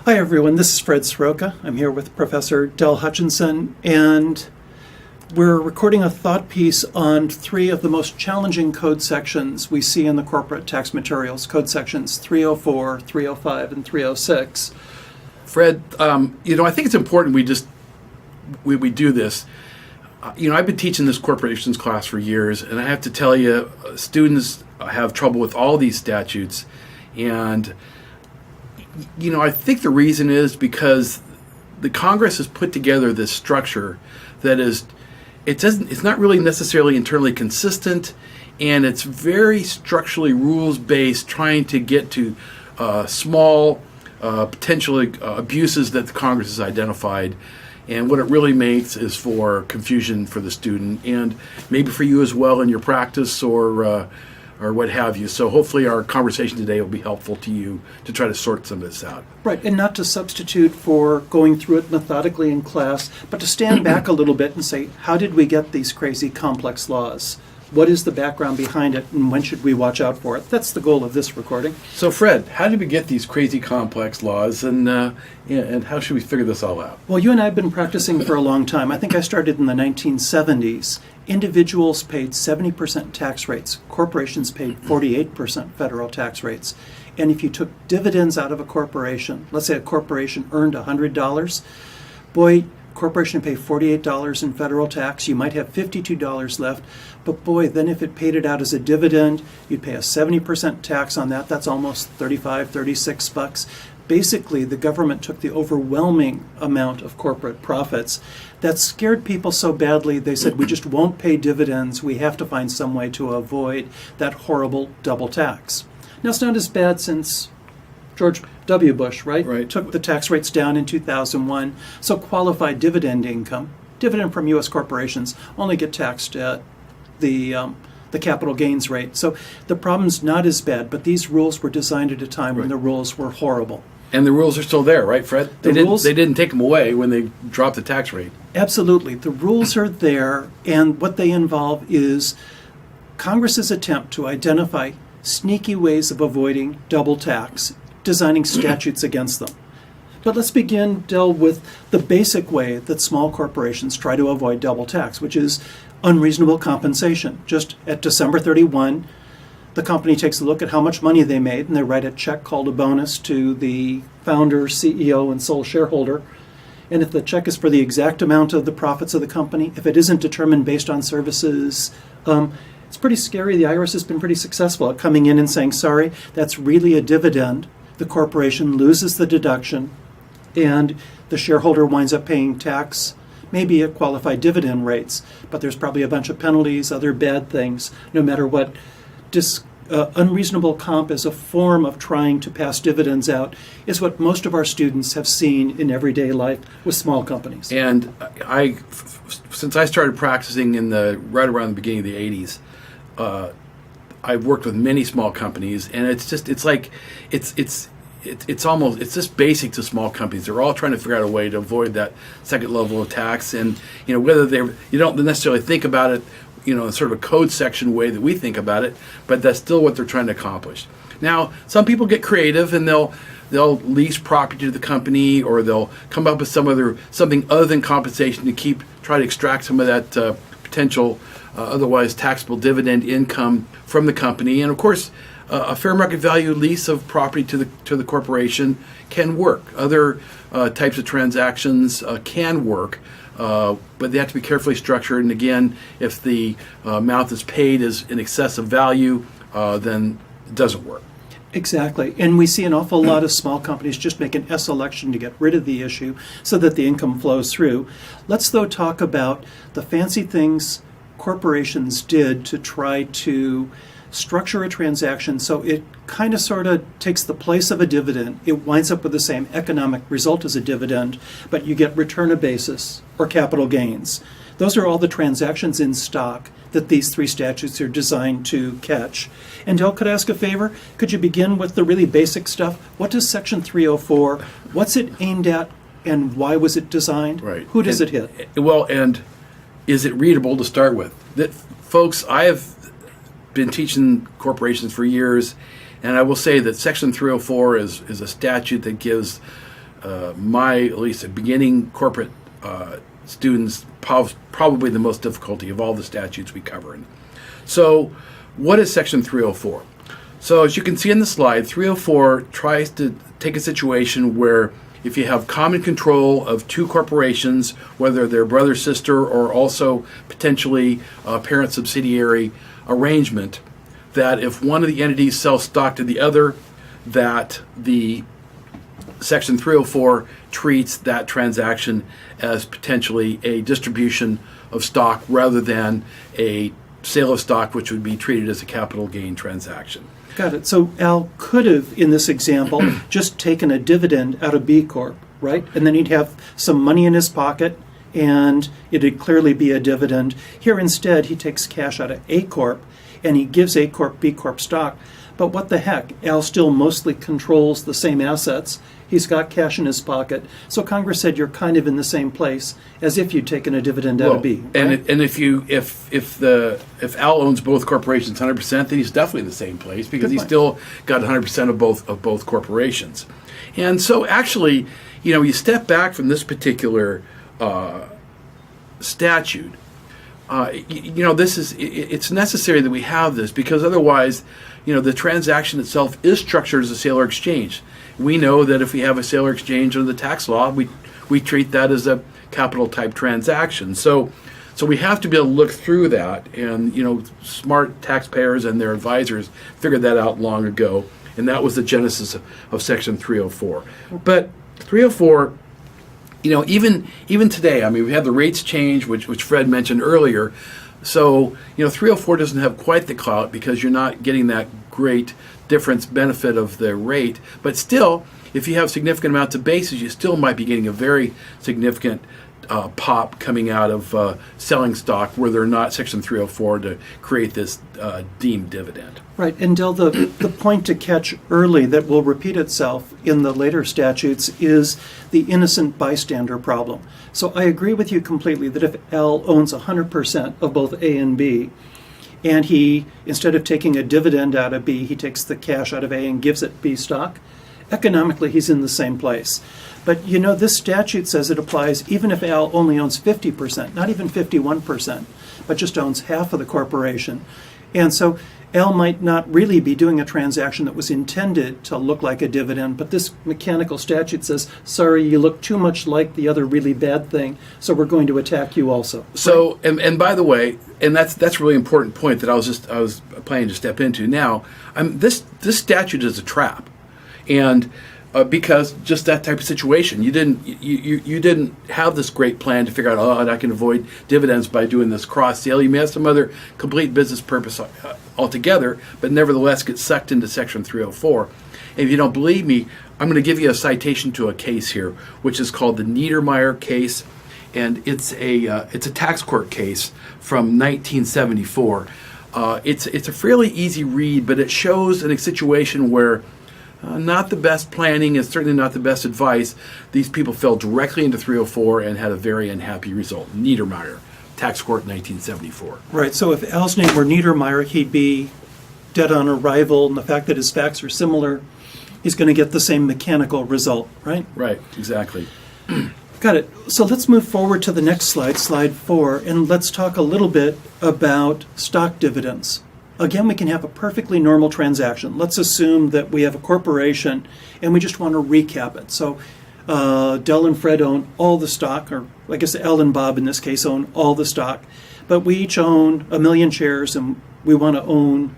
Hi everyone, this is Fred Soroka. I'm here with Professor Del Hutchinson, and we're recording a thought piece on three of the most challenging code sections we see in the corporate tax materials, code sections 304, 305, and 306. Fred, I think it's important we do this. I've been teaching this corporations class for years, and I have to tell you, students have trouble with all these statutes. And, I think the reason is because the Congress has put together this structure that it's not really necessarily internally consistent, and it's very structurally rules-based, trying to get to small potential abuses that the Congress has identified. And what it really makes is for confusion for the student, and maybe for you as well in your practice or what have you. So hopefully our conversation today will be helpful to you to try to sort some of this out. Right, and not to substitute for going through it methodically in class, but to stand back a little bit and say, how did we get these crazy complex laws? What is the background behind it, and when should we watch out for it? That's the goal of this recording. So Fred, how did we get these crazy complex laws, and how should we figure this all out? Well, you and I have been practicing for a long time. I think I started in the 1970s. Individuals paid 70% tax rates. Corporations paid 48% federal tax rates. And if you took dividends out of a corporation, let's say a corporation earned $100, boy, corporation pay $48 in federal tax. You might have $52 left, but boy, then if it paid it out as a dividend, you'd pay a 70% tax on that. That's almost $36. Basically, the government took the overwhelming amount of corporate profits. That scared people so badly, they said, we just won't pay dividends. We have to find some way to avoid that horrible double tax. Now, it's not as bad since George W. Bush, right? Took the tax rates down in 2001. So qualified dividend income, dividend from U.S. corporations, only get taxed at the capital gains rate. So the problem's not as bad, but these rules were designed at a time when the rules were horrible. And the rules are still there, right, Fred? They didn't take them away when they dropped the tax rate. Absolutely. The rules are there, and what they involve is Congress's attempt to identify sneaky ways of avoiding double tax, designing statutes against them. But let's begin, Del, with the basic way that small corporations try to avoid double tax, which is unreasonable compensation. Just at December 31, the company takes a look at how much money they made, and they write a check called a bonus to the founder, CEO, and sole shareholder. And if the check is for the exact amount of the profits of the company, if it isn't determined based on services, it's pretty scary. The IRS has been pretty successful at coming in and saying, sorry, that's really a dividend. The corporation loses the deduction, and the shareholder winds up paying tax, maybe at qualified dividend rates, but there's probably a bunch of penalties, other bad things, no matter what. Unreasonable comp as a form of trying to pass dividends out is what most of our students have seen in everyday life with small companies. And since I started practicing right around the beginning of the 80s, I've worked with many small companies, and it's just basic to small companies. They're all trying to figure out a way to avoid that second level of tax, and whether you don't necessarily think about it, in sort of a code section way that we think about it, but that's still what they're trying to accomplish. Now, some people get creative, and they'll lease property to the company, or they'll come up with something other than compensation to try to extract some of that potential otherwise taxable dividend income from the company. And of course, a fair market value lease of property to the corporation can work. Other types of transactions can work, but they have to be carefully structured. And again, if the amount that's paid is in excess of value, then it doesn't work. Exactly. And we see an awful lot of small companies just make an S election to get rid of the issue so that the income flows through. Let's, though, talk about the fancy things corporations did to try to structure a transaction so it kind of sort of takes the place of a dividend. It winds up with the same economic result as a dividend, but you get return of basis or capital gains. Those are all the transactions in stock that these three statutes are designed to catch. And Del, could I ask a favor? Could you begin with the really basic stuff? What does Section 304, what's it aimed at, and why was it designed? Right. Who does it hit? Well, and is it readable to start with? Folks, I have been teaching corporations for years, and I will say that Section 304 is a statute that gives my, at least beginning corporate students, probably the most difficulty of all the statutes we cover. So what is Section 304? So as you can see in the slide, 304 tries to take a situation where if you have common control of two corporations, whether they're brother, sister, or also potentially a parent subsidiary arrangement, that if one of the entities sells stock to the other, that the Section 304 treats that transaction as potentially a distribution of stock rather than a sale of stock, which would be treated as a capital gain transaction. Got it. So Al could have, in this example, just taken a dividend out of B Corp, right? And then he'd have some money in his pocket, and it'd clearly be a dividend. Here, instead, he takes cash out of A Corp, and he gives A Corp B Corp stock. But what the heck? Al still mostly controls the same assets. He's got cash in his pocket. So Congress said you're kind of in the same place as if you'd taken a dividend out of B. Right? And if Al owns both corporations 100%, then he's definitely in the same place because he's still got 100% of both corporations. And so actually, you step back from this particular statute. It's necessary that we have this because otherwise, the transaction itself is structured as a sale or exchange. We know that if we have a sale or exchange under the tax law, we treat that as a capital type transaction. So we have to be able to look through that, and smart taxpayers and their advisors figured that out long ago, and that was the genesis of Section 304. But 304. Even today, we had the rates change, which Fred mentioned earlier. So, 304 doesn't have quite the clout because you're not getting that great difference benefit of the rate. But still, if you have significant amounts of bases, you still might be getting a very significant pop coming out of selling stock where they're not Section 304 to create this deemed dividend. Right, and Del, the point to catch early that will repeat itself in the later statutes is the innocent bystander problem. So I agree with you completely that if L owns 100% of both A and B, and he, instead of taking a dividend out of B, he takes the cash out of A and gives it B stock, economically he's in the same place. But this statute says it applies even if Al only owns 50%, not even 51%, but just owns half of the corporation. And so Al might not really be doing a transaction that was intended to look like a dividend, but this mechanical statute says, sorry, you look too much like the other really bad thing, so we're going to attack you also. So, and by the way, and that's a really important point that I was planning to step into now. This statute is a trap, and because just that type of situation, you didn't have this great plan to figure out, I can avoid dividends by doing this cross sale. You may have some other complete business purpose altogether, but nevertheless get sucked into Section 304. And if you don't believe me, I'm going to give you a citation to a case here, which is called the Niedermeyer case, and it's a tax court case from 1974. It's a fairly easy read, but it shows in a situation where not the best planning and certainly not the best advice. These people fell directly into 304 and had a very unhappy result. Niedermeyer, tax court, 1974. Right, so if Al's name were Niedermeyer, he'd be dead on arrival, and the fact that his facts are similar, he's going to get the same mechanical result, right? Right, exactly. Got it. So let's move forward to the next slide, slide 4, and let's talk a little bit about stock dividends. Again, we can have a perfectly normal transaction. Let's assume that we have a corporation and we just want to recap it. So Del and Fred own all the stock, or I guess Al and Bob in this case own all the stock, but we each own 1 million shares and we want to own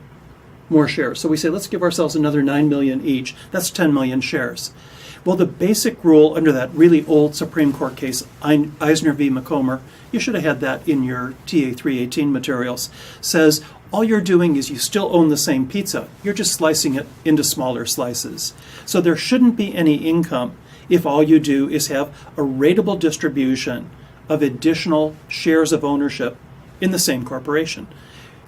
more shares. So we say, let's give ourselves another 9 million each. That's 10 million shares. Well, the basic rule under that really old Supreme Court case, Eisner v. McComber, you should have had that in your TA 318 materials, says all you're doing is you still own the same pizza. You're just slicing it into smaller slices. So there shouldn't be any income if all you do is have a ratable distribution of additional shares of ownership in the same corporation.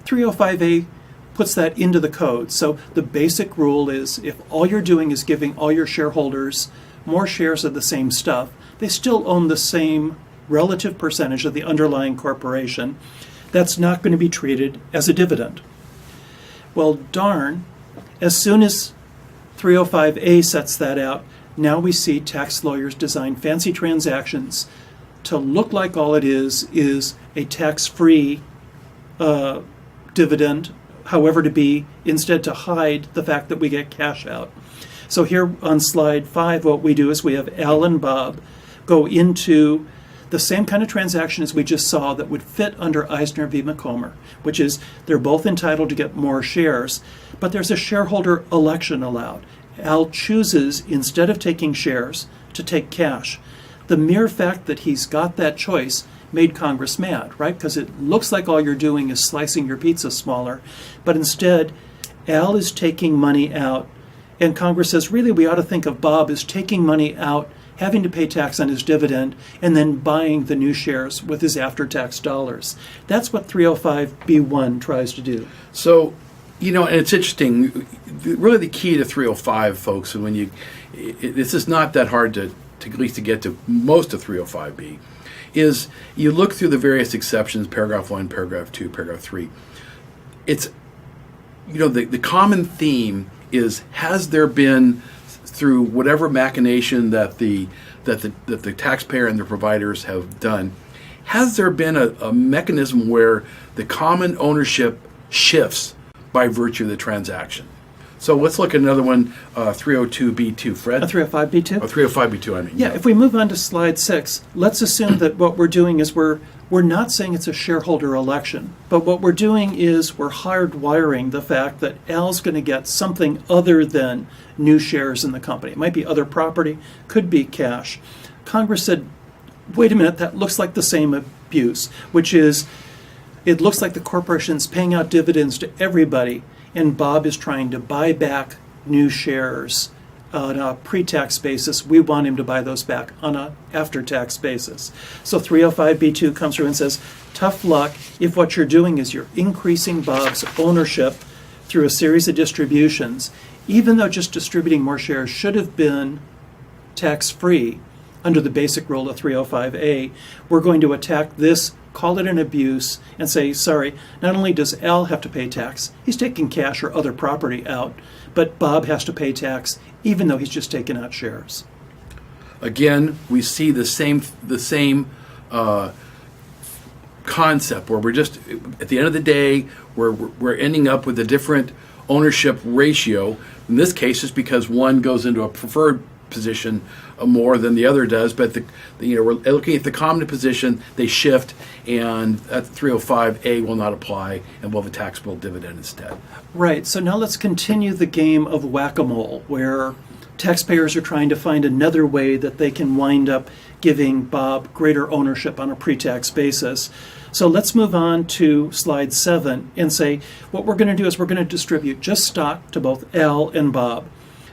305A puts that into the code. So the basic rule is if all you're doing is giving all your shareholders more shares of the same stuff, they still own the same relative percentage of the underlying corporation. That's not going to be treated as a dividend. Well, darn, as soon as 305A sets that out, Now we see tax lawyers design fancy transactions to look like all it is a tax-free dividend, however to be, instead to hide the fact that we get cash out. So here on slide 5, what we do is we have Al and Bob go into the same kind of transaction as we just saw that would fit under Eisner v. McComber, which is they're both entitled to get more shares, but there's a shareholder election allowed. Al chooses, instead of taking shares, to take cash. The mere fact that he's got that choice made Congress mad, right? Because it looks like all you're doing is slicing your pizza smaller, but instead, Al is taking money out, and Congress says, really, we ought to think of Bob as taking money out, having to pay tax on his dividend, and then buying the new shares with his after-tax dollars. That's what 305B1 tries to do. So, and it's interesting. Really, the key to 305, folks, and this is not that hard to at least to get to most of 305B, is you look through the various exceptions, paragraph 1, paragraph 2, paragraph 3. It's, the common theme is, has there been, through whatever machination that the taxpayer and the providers have done, has there been a mechanism where the common ownership shifts by virtue of the transaction? So let's look at another one, 302B2. Fred? 305B2? Oh, 305B2, I mean. Yeah, if we move on to slide 6, let's assume that what we're doing is we're not saying it's a shareholder election, but what we're doing is we're hardwiring the fact that Al's going to get something other than new shares in the company. It might be other property, could be cash. Congress said, wait a minute, that looks like the same abuse, which is it looks like the corporation's paying out dividends to everybody, and Bob is trying to buy back new shares on a pre-tax basis. We want him to buy those back on an after-tax basis. So 305B2 comes through and says, tough luck if what you're doing is you're increasing Bob's ownership through a series of distributions, even though just distributing more shares should have been tax-free under the basic rule of 305A. We're going to attack this, call it an abuse, and say, sorry, not only does Al have to pay tax, he's taking cash or other property out, but Bob has to pay tax even though he's just taken out shares. Again, we see the same concept where we're just, at the end of the day, we're ending up with a different ownership ratio. In this case, it's because one goes into a preferred position more than the other does, but we're looking at the common position, they shift, and that 305A will not apply, and we'll have a taxable dividend instead. Right, so now let's continue the game of whack-a-mole, where taxpayers are trying to find another way that they can wind up giving Bob greater ownership on a pre-tax basis. So let's move on to slide 7 and say, what we're going to do is we're going to distribute just stock to both Al and Bob,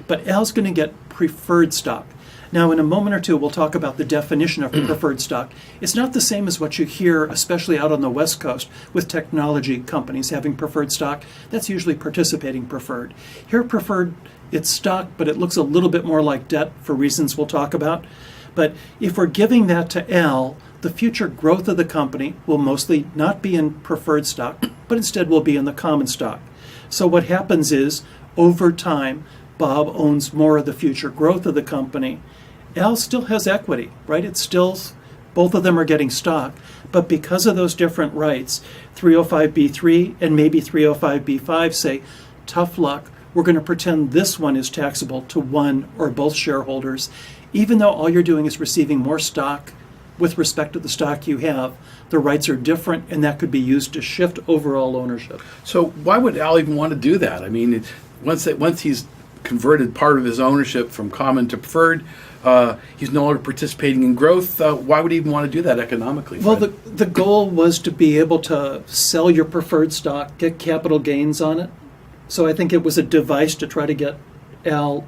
but Al's going to get preferred stock. Now, in a moment or two, we'll talk about the definition of preferred stock. It's not the same as what you hear, especially out on the West Coast, with technology companies having preferred stock. That's usually participating preferred. Here, preferred, it's stock, but it looks a little bit more like debt for reasons we'll talk about. But if we're giving that to Al, the future growth of the company will mostly not be in preferred stock, but instead will be in the common stock. So what happens is, over time, Bob owns more of the future growth of the company. Al still has equity, right? It's still, both of them are getting stock, but because of those different rights, 305B3 and maybe 305B5 say, tough luck, we're going to pretend this one is taxable to one or both shareholders, even though all you're doing is receiving more stock with respect to the stock you have. The rights are different, and that could be used to shift overall ownership. So why would Al even want to do that? I mean, once he's converted part of his ownership from common to preferred, he's no longer participating in growth. Why would he even want to do that economically, Fred? Well, the goal was to be able to sell your preferred stock, get capital gains on it. So I think it was a device to try to get Al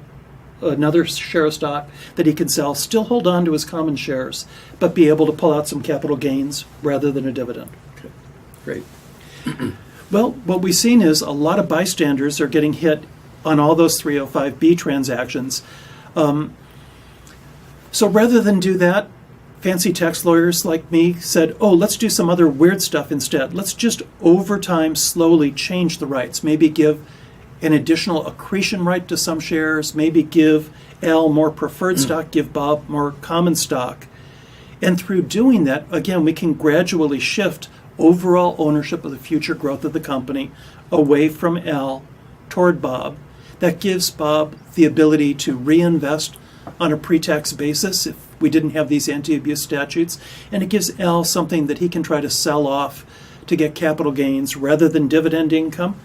another share of stock that he could sell, still hold on to his common shares, but be able to pull out some capital gains rather than a dividend. Okay, great. Well, what we've seen is a lot of bystanders are getting hit on all those 305B transactions. So rather than do that, fancy tax lawyers like me said, oh, let's do some other weird stuff instead. Let's just over time slowly change the rights. Maybe give an additional accretion right to some shares, maybe give Al more preferred stock, give Bob more common stock. And through doing that, again, we can gradually shift overall ownership of the future growth of the company away from Al toward Bob. That gives Bob the ability to reinvest on a pre-tax basis if we didn't have these anti-abuse statutes. And it gives Al something that he can try to sell off to get capital gains rather than dividend income.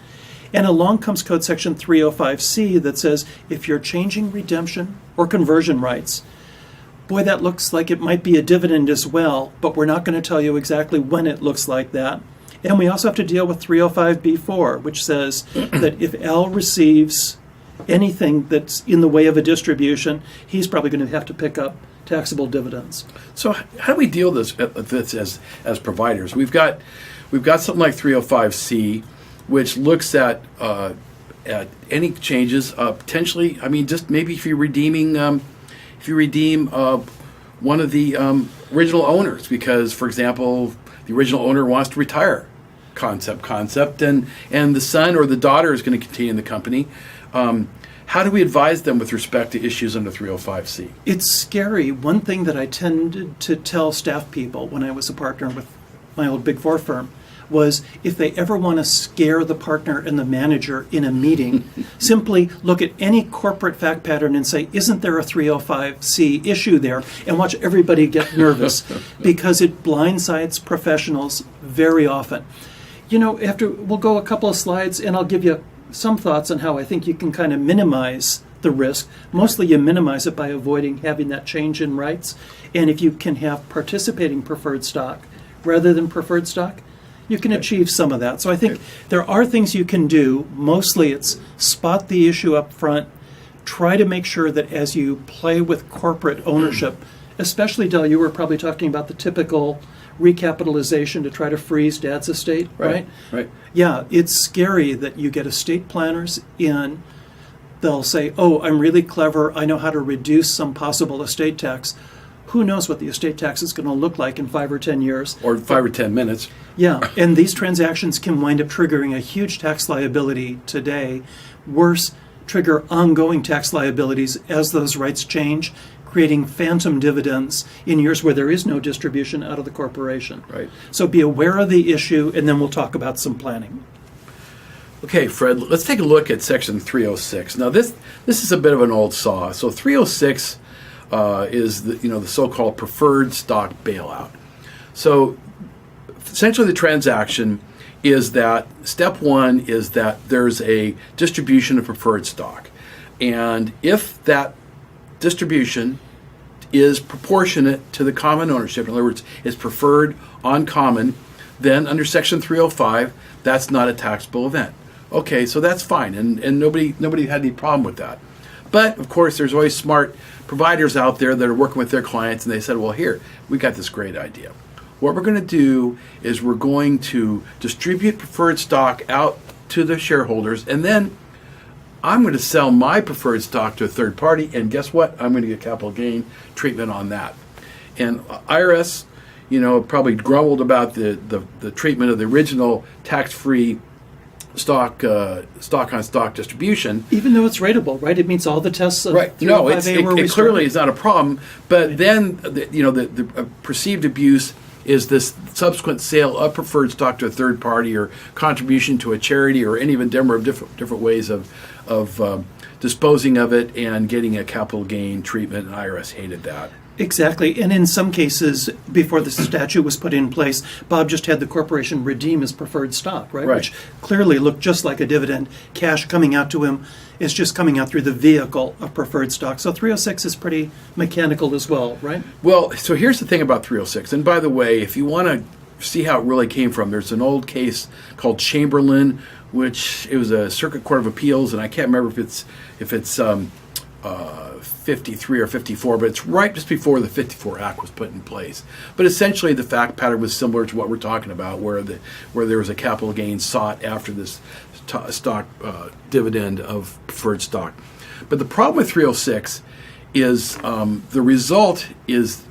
And along comes Code Section 305C that says if you're changing redemption or conversion rights, boy, that looks like it might be a dividend as well, but we're not going to tell you exactly when it looks like that. And we also have to deal with 305B4, which says that if Al receives anything that's in the way of a distribution, he's probably going to have to pick up taxable dividends. So how do we deal with this as providers? We've got something like 305C, which looks at any changes potentially. I mean, just maybe if you're redeeming one of the original owners, because, for example, the original owner wants to retire, concept, and the son or the daughter is going to continue in the company. How do we advise them with respect to issues under 305C? It's scary. One thing that I tended to tell staff people when I was a partner with my old Big Four firm was if they ever want to scare the partner and the manager in a meeting, simply look at any corporate fact pattern and say, isn't there a 305C issue there? And watch everybody get nervous because it blindsides professionals very often. You know, we'll go a couple of slides and I'll give you some thoughts on how I think you can kind of minimize the risk. Mostly you minimize it by avoiding having that change in rights. And if you can have participating preferred stock rather than preferred stock, you can achieve some of that. So I think there are things you can do. Mostly it's spot the issue up front. Try to make sure that as you play with corporate ownership, especially, Del, you were probably talking about the typical recapitalization to try to freeze dad's estate, right? Right. Yeah, it's scary that you get estate planners in. They'll say, oh, I'm really clever. I know how to reduce some possible estate tax. Who knows what the estate tax is going to look like in 5 or 10 years. Or 5 or 10 minutes. Yeah, and these transactions can wind up triggering a huge tax liability today. Worse, trigger ongoing tax liabilities as those rights change, creating phantom dividends in years where there is no distribution out of the corporation. Right. So be aware of the issue, and then we'll talk about some planning. Okay, Fred, let's take a look at Section 306. Now, this is a bit of an old saw. So 306 is the so-called preferred stock bailout. So essentially the transaction is that step one is that there's a distribution of preferred stock. And if that distribution is proportionate to the common ownership, in other words, is preferred on common, then under Section 305, that's not a taxable event. Okay, so that's fine, and nobody had any problem with that. But, of course, there's always smart providers out there that are working with their clients, and they said, well, here, we got this great idea. What we're going to do is we're going to distribute preferred stock out to the shareholders, and then I'm going to sell my preferred stock to a third party, and guess what? I'm going to get capital gain treatment on that. And IRS, probably grumbled about the treatment of the original tax-free stock on stock distribution. Even though it's rateable, right? It meets all the tests of right. No, it it clearly is not a problem. But then, the perceived abuse is this subsequent sale of preferred stock to a third party or contribution to a charity or any of a number of different ways of disposing of it and getting a capital gain treatment. And IRS hated that. Exactly. And in some cases, before the statute was put in place, Bob just had the corporation redeem his preferred stock, right? Which clearly looked just like a dividend. Cash coming out to him is just coming out through the vehicle of preferred stock. So 306 is pretty mechanical as well, right? Well, so here's the thing about 306. And by the way, if you want to see how it really came from, there's an old case called Chamberlain, which it was a Circuit Court of Appeals, and I can't remember if it's 53 or 54, but it's right just before the 54 Act was put in place. But essentially, the fact pattern was similar to what we're talking about, where there was a capital gain sought after this stock dividend of preferred stock. But the problem with 306 is the result is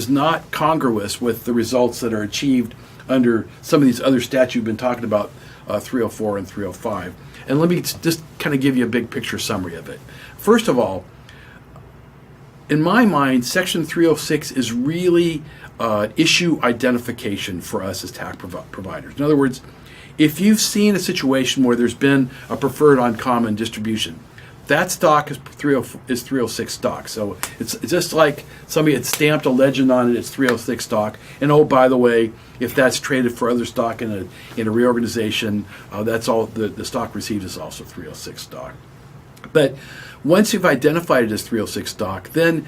not congruous with the results that are achieved under some of these other statutes we've been talking about 304 and 305. And let me just kind of give you a big picture summary of it. First of all, in my mind, Section 306 is really issue identification for us as tax providers. In other words, if you've seen a situation where there's been a preferred uncommon distribution, that stock is 306 stock. So it's just like somebody had stamped a legend on it, it's 306 stock. And oh, by the way, if that's traded for other stock in a reorganization, that's all the stock received is also 306 stock. But once you've identified it as 306 stock, then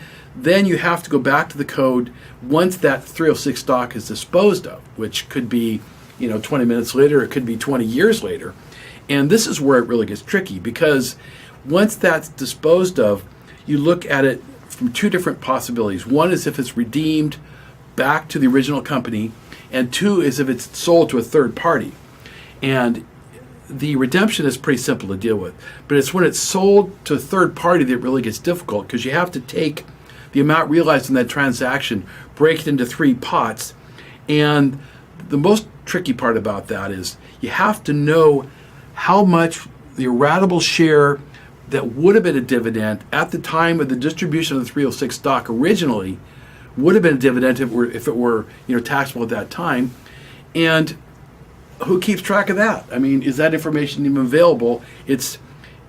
you have to go back to the code once that 306 stock is disposed of, which could be 20 minutes later, it could be 20 years later. And this is where it really gets tricky, because once that's disposed of, you look at it from two different possibilities. One is if it's redeemed back to the original company, and two is if it's sold to a third party. And the redemption is pretty simple to deal with, but it's when it's sold to a third party that it really gets difficult, because you have to take the amount realized in that transaction, break it into three pots. And the most tricky part about that is you have to know how much the ratable share that would have been a dividend at the time of the distribution of the 306 stock originally would have been a dividend if it were taxable at that time. And who keeps track of that? I mean, is that information even available? It's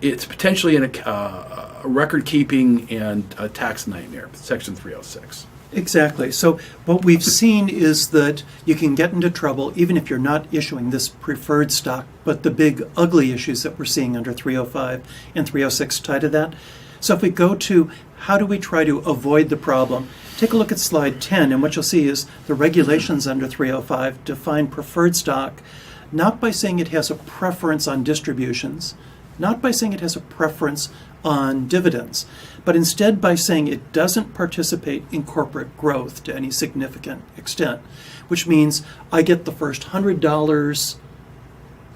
potentially in a record keeping and a tax nightmare, Section 306. Exactly. So what we've seen is that you can get into trouble even if you're not issuing this preferred stock, but the big ugly issues that we're seeing under 305 and 306 tie to that. So if we go to how do we try to avoid the problem, take a look at slide 10, and what you'll see is the regulations under 305 define preferred stock not by saying it has a preference on distributions, not by saying it has a preference on dividends, but instead by saying it doesn't participate in corporate growth to any significant extent, which means I get the first $100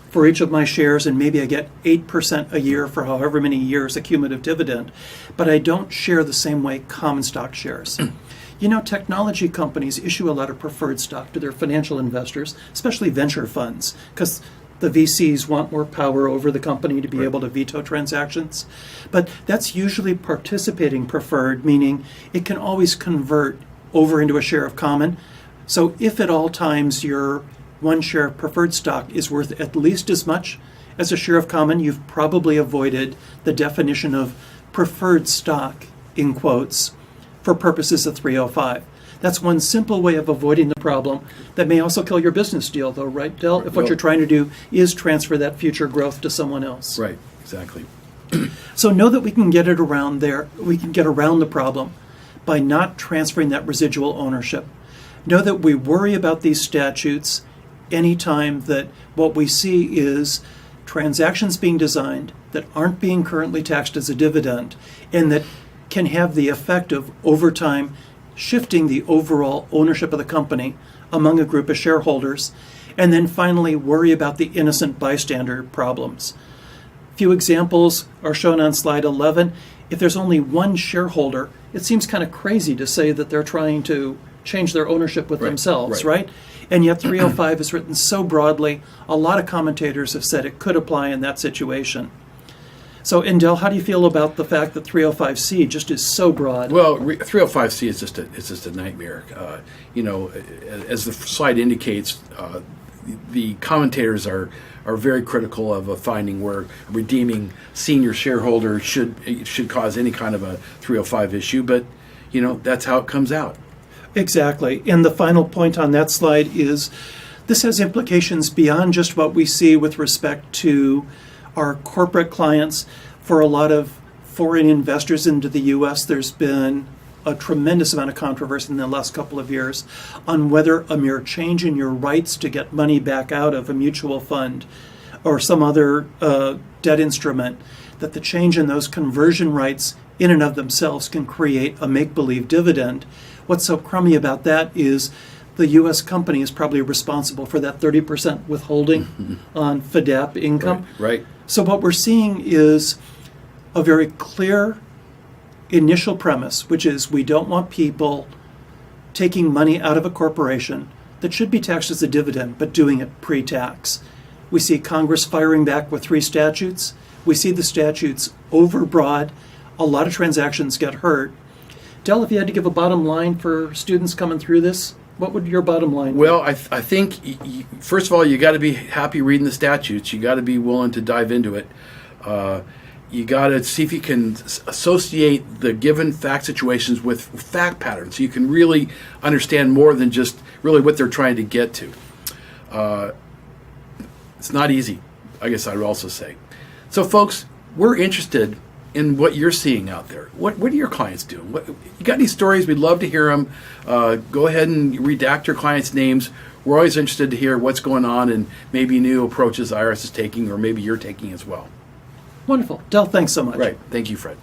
for each of my shares, and maybe I get 8% a year for however many years a cumulative dividend, but I don't share the same way common stock shares. Technology companies issue a lot of preferred stock to their financial investors, especially venture funds, because the VCs want more power over the company to be able to veto transactions. But that's usually participating preferred, meaning it can always convert over into a share of common. So if at all times your one share of preferred stock is worth at least as much as a share of common, you've probably avoided the definition of preferred stock, in quotes, for purposes of 305. That's one simple way of avoiding the problem that may also kill your business deal, though, right, Del? If what you're trying to do is transfer that future growth to someone else. Right, exactly. So know that we can get it around there. We can get around the problem by not transferring that residual ownership. Know that we worry about these statutes anytime that what we see is transactions being designed that aren't being currently taxed as a dividend, and that can have the effect of, over time, shifting the overall ownership of the company among a group of shareholders, and then finally worry about the innocent bystander problems. A few examples are shown on slide 11. If there's only one shareholder, it seems kind of crazy to say that they're trying to change their ownership with themselves, right? And yet 305 is written so broadly, a lot of commentators have said it could apply in that situation. So, Indel, how do you feel about the fact that 305C just is so broad? Well, 305C is just a nightmare. As the slide indicates, the commentators are very critical of a finding where redeeming senior shareholder should cause any kind of a 305 issue, but that's how it comes out. Exactly. And the final point on that slide is this has implications beyond just what we see with respect to our corporate clients. For a lot of foreign investors into the U.S., there's been a tremendous amount of controversy in the last couple of years on whether a mere change in your rights to get money back out of a mutual fund or some other debt instrument, that the change in those conversion rights in and of themselves can create a make-believe dividend. What's so crummy about that is the U.S. company is probably responsible for that 30% withholding on FDAP income. Right. So what we're seeing is a very clear initial premise, which is we don't want people taking money out of a corporation that should be taxed as a dividend, but doing it pre-tax. We see Congress firing back with 3 statutes. We see the statutes overbroad. A lot of transactions get hurt. Del, if you had to give a bottom line for students coming through this, what would your bottom line be? Well, I think, first of all, you got to be happy reading the statutes. You got to be willing to dive into it. You got to see if you can associate the given fact situations with fact patterns, so you can really understand more than just really what they're trying to get to. It's not easy, I guess I would also say. So, folks, we're interested in what you're seeing out there. What are your clients doing? You got any stories? We'd love to hear them. Go ahead and redact your clients' names. We're always interested to hear what's going on and maybe new approaches IRS is taking, or maybe you're taking as well. Wonderful. Del, thanks so much. Right. Thank you, Fred.